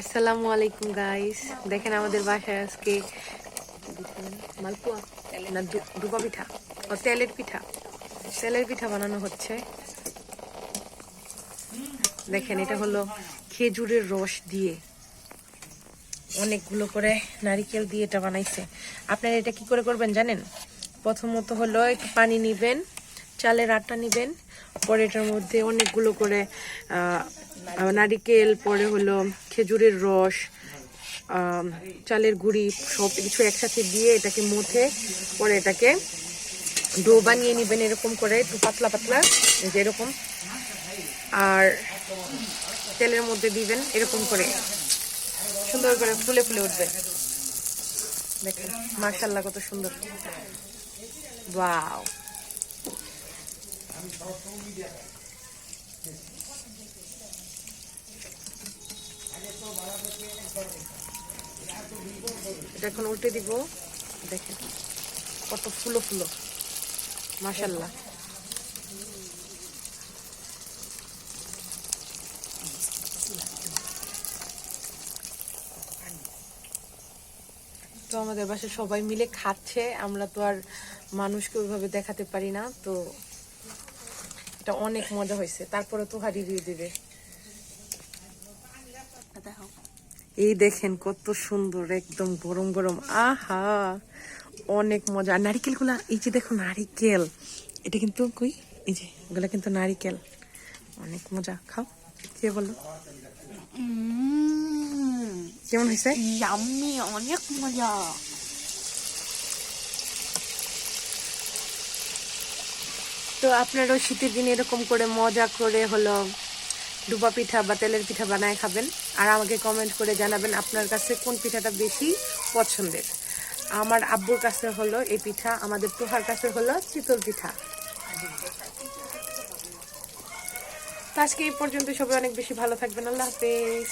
আসসালামু আলাইকুম গাইস, দেখেন আমাদের বাসায় আজকে মালপোয়া না ডুবা পিঠা ও তেলের পিঠা বানানো হচ্ছে। দেখেন এটা হলো খেজুরের রস দিয়ে অনেকগুলো করে নারিকেল দিয়ে এটা বানাইছে। আপনারা এটা কি করে করবেন জানেন? প্রথমত হলো একটু পানি নিবেন, চালের আটা নিবেন, পরে এটার মধ্যে অনেকগুলো করে নারিকেল, পরে হলো খেজুরের রস, চালের গুঁড়ি সব কিছু একসাথে দিয়ে এটাকে মুথে পরে এটাকে ডো বানিয়ে নিবেন এরকম করে, একটু পাতলা পাতলা যেরকম, আর তেলের মধ্যে দিবেন এরকম করে, সুন্দর করে ফুলে ফুলে উঠবে। দেখেন মাশাআল্লাহ কত সুন্দর, ওয়াও। এটা এখন উল্টে দিব, দেখেন কত ফুলো ফুলো, মাশাআল্লাহ। তো আমাদের বাসায় সবাই মিলে খাচ্ছে, আমরা তো আর মানুষকে ওইভাবে দেখাতে পারি না, তো এটা অনেক মজা হয়েছে। তারপরে তো রিভিউ দিবে। এই দেখেন কত সুন্দর, একদম গরম গরম, আহা অনেক মজা। আর নারিকেল গুলা, এই যে দেখো নারিকেল, এটা কিন্তু কই, এই যে এগুলা কিন্তু নারিকেল, অনেক মজা। খাও, কে বলো কেমন হয়েছে? ইয়াম্মি, অনেক মজা। তো আপনারাও শীতের দিনে এরকম করে মজা করে হলো ডুবা পিঠা বা তেলের পিঠা বানায় খাবেন, আর আমাকে কমেন্ট করে জানাবেন আপনার কাছে কোন পিঠাটা বেশি পছন্দের। আমার আব্বুর কাছে হলো এই পিঠা, আমাদের তোহার কাছে হলো চিতল পিঠা। তো আজকে এই পর্যন্ত, সবাই অনেক বেশি ভালো থাকবেন। আল্লাহ হাফেজ।